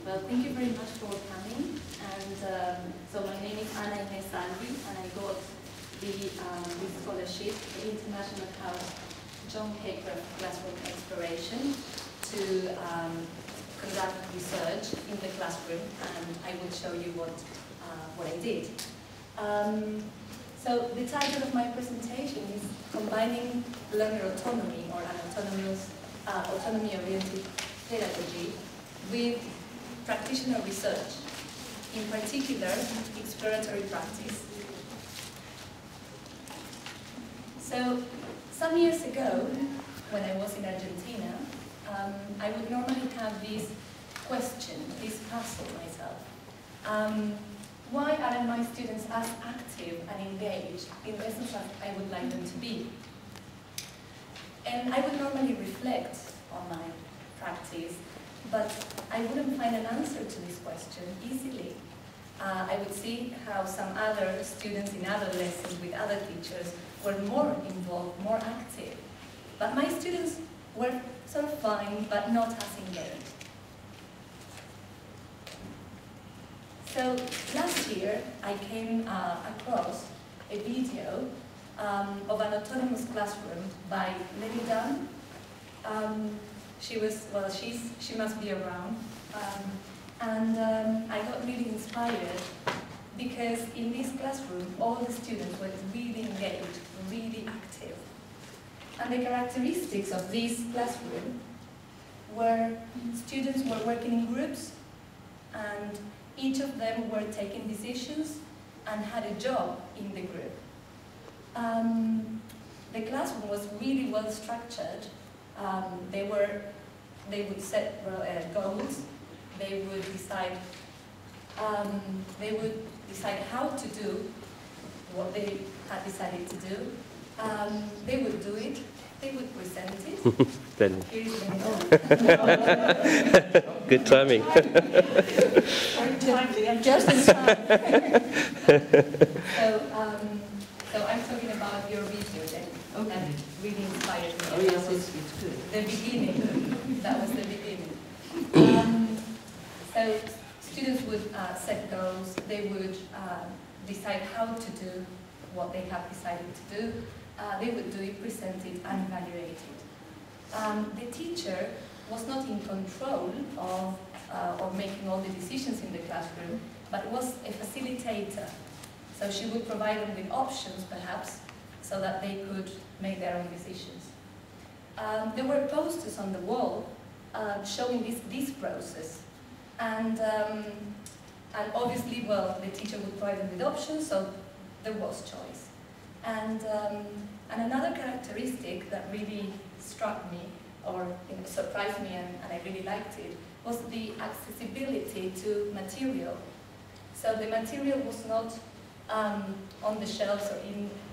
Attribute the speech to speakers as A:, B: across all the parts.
A: Well, thank you very much for coming. And so my name is Ines Salvi, and I got the scholarship, the International Course John Haker Classroom Exploration, to conduct research in the classroom, and I will show you what I did. So the title of my presentation is Combining Learner Autonomy, or an autonomy-oriented pedagogy, with practitioner research, in particular exploratory practice. So some years ago, when I was in Argentina, I would normally have this question, this puzzle myself. Why aren't my students as active and engaged in lessons as I would like them to be? And I would normally reflect on my practice, but I wouldn't find an answer to this question easily. I would see how some other students in other lessons with other teachers were more involved, more active. But my students were sort of fine, but not as engaged. So last year, I came across a video of an autonomous classroom by Lady Dunn. She must be around. I got really inspired because in this classroom, all the students were really engaged, really active. And the characteristics of this classroom were students were working in groups, and each of them were taking decisions and had a job in the group. The classroom was really well structured. They would set goals. They would decide how to do what they had decided to do. They would do it. They would present it.
B: Then. Good timing.
A: Just in time. So I'm talking about your video then. Okay. That really inspired me.
C: Oh yes, it's good.
A: The beginning. That was the beginning. So students would set goals. They would decide how to do what they have decided to do. They would do it, present it, and evaluate it. The teacher was not in control of making all the decisions in the classroom, but was a facilitator. So she would provide them with options, perhaps, so that they could make their own decisions. There were posters on the wall showing this process. And obviously, well, the teacher would provide them with options, so there was choice. And another characteristic that really struck me, or surprised me, and I really liked it, was the accessibility to material. So the material was not on the shelves or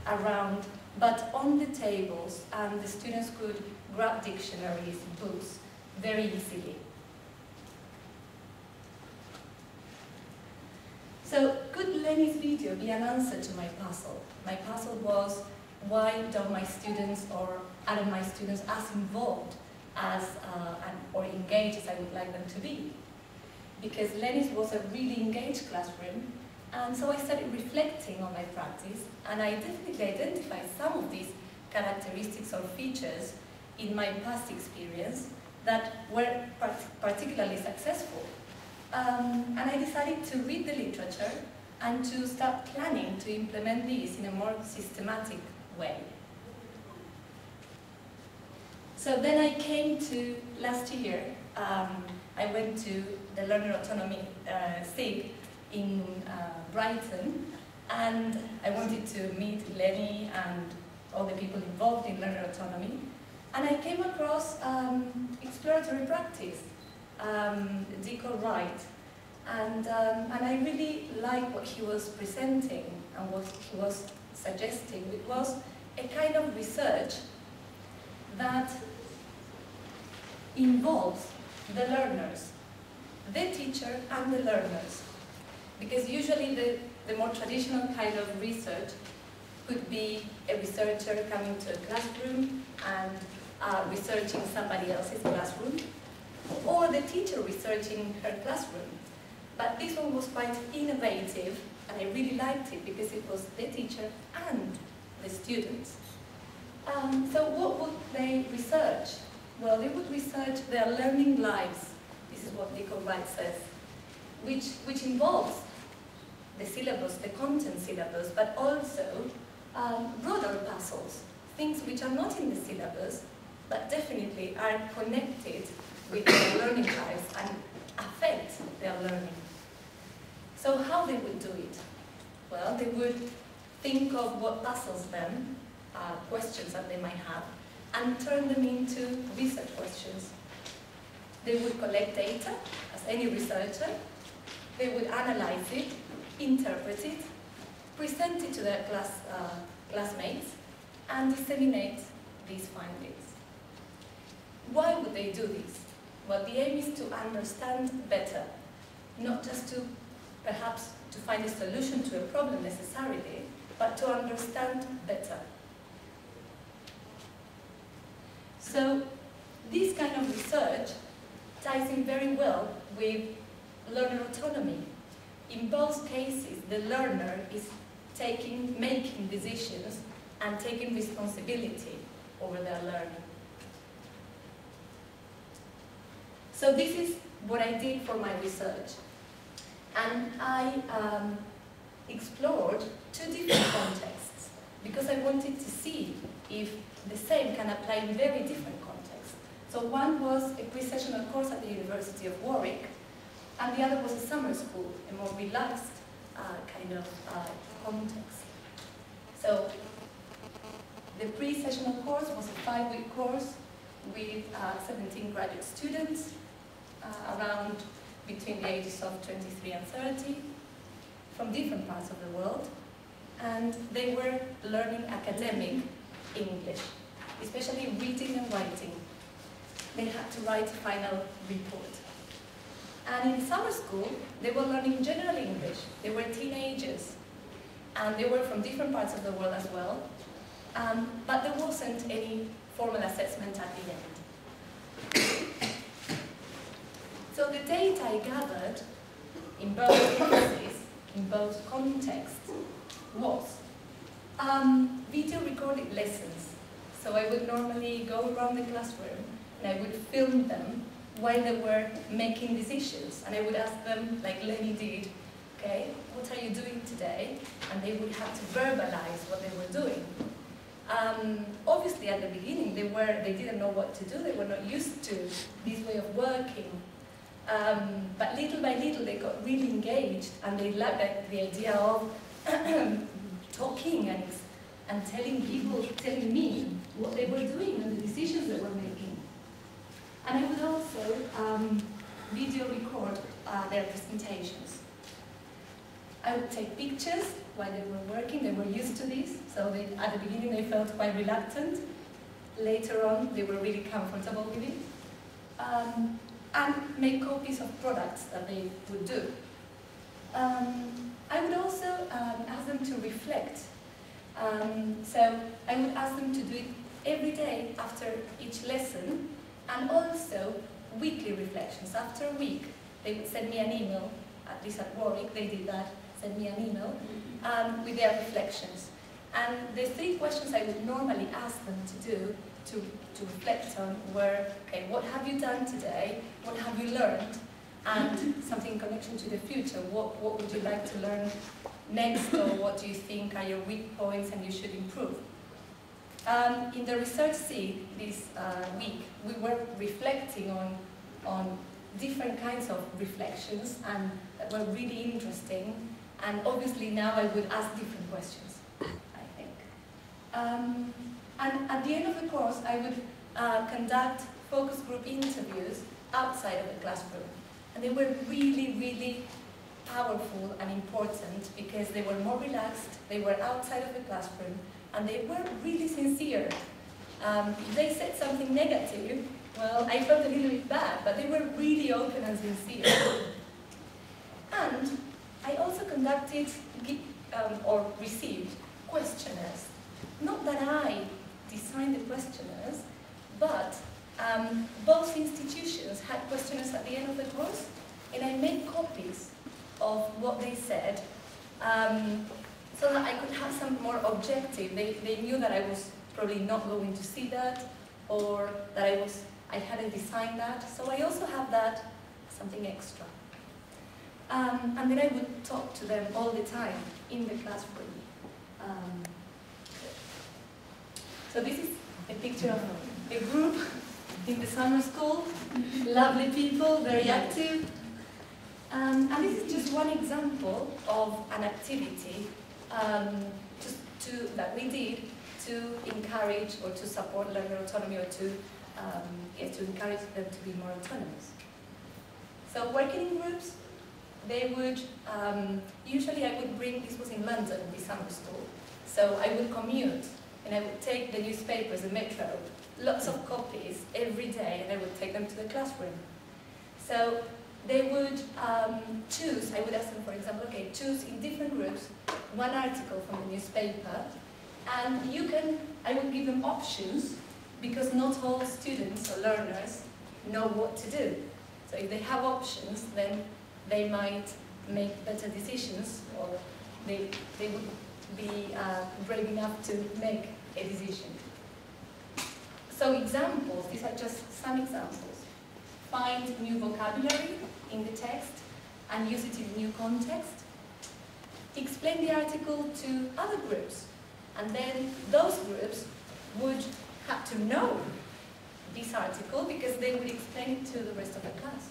A: around, but on the tables, and the students could grab dictionaries, books, very easily. So could Lenny's video be an answer to my puzzle? My puzzle was, why don't my students, or aren't my students as involved as or engaged as I would like them to be? Because Lenny's was a really engaged classroom, and so I started reflecting on my practice, and I definitely identified some of these characteristics or features in my past experience that were particularly successful. And I decided to read the literature and to start planning to implement these in a more systematic way. So then I came to last year. I went to the Learner Autonomy SIG in Brighton, and I wanted to meet Lenny and all the people involved in learner autonomy. And I came across exploratory practice, Deco Wright, and I really liked what he was presenting and what he was suggesting. It was a kind of research that involves the learners, the teacher and the learners. Because usually the more traditional kind of research could be a researcher coming to a classroom and researching somebody else's classroom. or the teacher researching her classroom. But this one was quite innovative, and I really liked it because it was the teacher and the students. So what would they research? Well, they would research their learning lives. This is what Nico Wright says, which involves the syllabus, the content syllabus, but also broader puzzles, things which are not in the syllabus, but definitely are connected with their learning lives and affect their learning. So how they would do it? Well, they would think of what puzzles them, questions that they might have, and turn them into research questions. They would collect data, as any researcher. They would analyze it, interpret it, present it to their classmates, and disseminate these findings. Why would they do this? Well, the aim is to understand better, not just to perhaps to find a solution to a problem necessarily, but to understand better. So this kind of research ties in very well with learner autonomy. In both cases, the learner is making decisions and taking responsibility over their learning. So this is what I did for my research. And I explored two different contexts because I wanted to see if the same can apply in very different contexts. So one was a processional course at the University of Warwick, and the other was a summer school, a more relaxed kind of context. So the pre-sessional course was a 5-week course with 17 graduate students, around between the ages of 23 and 30, from different parts of the world, and they were learning academic English, especially reading and writing. They had to write a final report. And in summer school, they were learning general English. They were teenagers, and they were from different parts of the world as well, but there wasn't any formal assessment at the end. So the data I gathered in both cases, in both contexts, was video recorded lessons. So I would normally go around the classroom and I would film them while they were making decisions. And I would ask them, like Lenny did, okay, what are you doing today? And they would have to verbalize what they were doing. Obviously at the beginning they didn't know what to do, they were not used to this way of working. But little by little they got really engaged and they liked the idea of talking and telling me what they were doing and the decisions they were making. And I would also video record their presentations. I would take pictures while they were working. They were used to this, so at the beginning they felt quite reluctant. Later on they were really comfortable with it. And make copies of products that they would do. I would also ask them to reflect. So I would ask them to do it every day after each lesson, and also weekly reflections. After a week, they would send me an email, at least at Warwick, they did that, send me an email with their reflections. And the 3 questions I would normally ask them to do, to reflect on, were, okay, what have you done today? What have you learned? And something in connection to the future. What would you like to learn next, or what do you think are your weak points and you should improve? In the research seed this week, we were reflecting on different kinds of reflections, and that were really interesting. And obviously now I would ask different questions, I think. And at the end of the course, I would conduct focus group interviews outside of the classroom. And they were really, really powerful and important because they were more relaxed, they were outside of the classroom, and they were really sincere. If they said something negative, well, I felt a little bit bad, but they were really open and sincere. And I also conducted or received questionnaires. Not that I designed the questionnaires, but both institutions had questionnaires at the end of the course, and I made copies of what they said so that I could have some more objective. They knew that I was probably not going to see that, or that I hadn't designed that, so I also have that, something extra. And then I would talk to them all the time in the classroom. So this is a picture of a group in the summer school, lovely people, very active. And this is just one example of an activity that we did to encourage or to support learner autonomy, or to encourage them to be more autonomous. So working in groups, they would, usually I would bring, this was in London, the summer school, so I would commute and I would take the newspapers, the metro, lots of copies every day, and I would take them to the classroom. So they would choose, I would ask them, for example, okay, choose in different groups one article from the newspaper, and I would give them options, because not all students or learners know what to do. So if they have options, then they might make better decisions, or they would be brave enough to make a decision. So examples, these are just some examples. Find new vocabulary in the text and use it in new context. Explain the article to other groups, and then those groups would have to know this article because they would explain it to the rest of the class.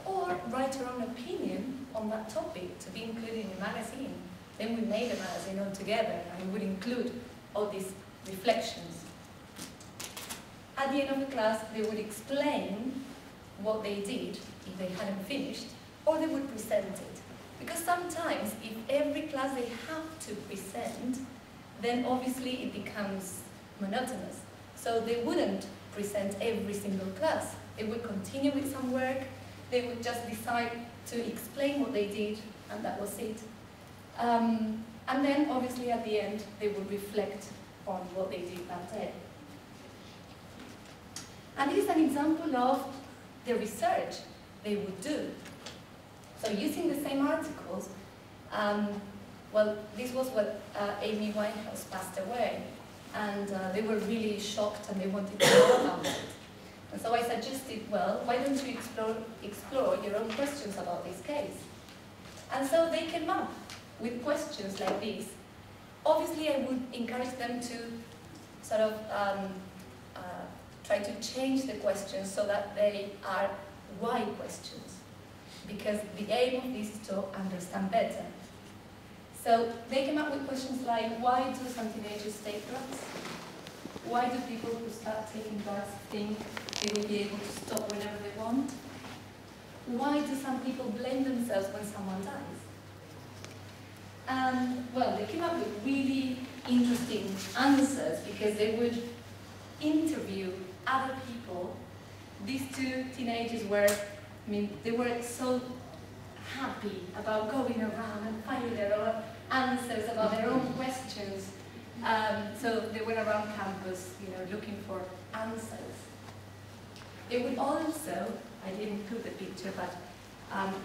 A: Or write your own opinion on that topic to be included in a magazine. Then we made a magazine all together, and we would include all these reflections. At the end of the class, they would explain what they did if they hadn't finished, or they would present it. Because sometimes, if every class they have to present, then obviously it becomes monotonous. So they wouldn't present every single class. They would continue with some work. They would just decide to explain what they did, and that was it. And then, obviously, at the end, they would reflect on what they did that day. And this is an example of the research they would do. So using the same articles, well, this was what Amy Winehouse passed away, and they were really shocked and they wanted to know about it. And so I suggested, well, why don't you explore your own questions about this case? And so they came up with questions like this. Obviously, I would encourage them to sort of try to change the questions so that they are why questions, because the aim of this is to understand better. So they came up with questions like, why do some teenagers take drugs? Why do people who start taking drugs think they will be able to stop whenever they want? Why do some people blame themselves when someone dies? And, well, they came up with really interesting answers because they would interview other people. These two teenagers were, I mean, they were so happy about going around and finding their own answers about their own questions. So they went around campus, you know, looking for answers. They would also, I didn't include the picture, but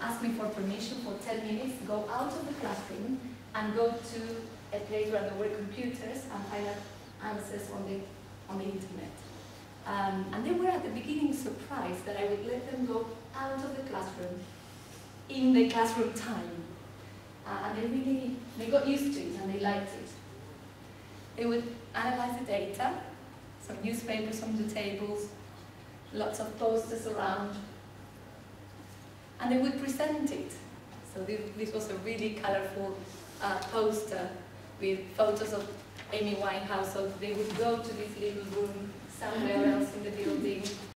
A: ask me for permission for 10 minutes, go out of the classroom and go to a place where there were computers and find out answers on the internet. And they were at the beginning surprised that I would let them go out of the classroom in the classroom time. And they got used to it and they liked it. They would analyze the data, some newspapers on the tables, lots of posters around, and they would present it. So this was a really colorful poster with photos of Amy Winehouse. So they would go to this little room somewhere else in the building,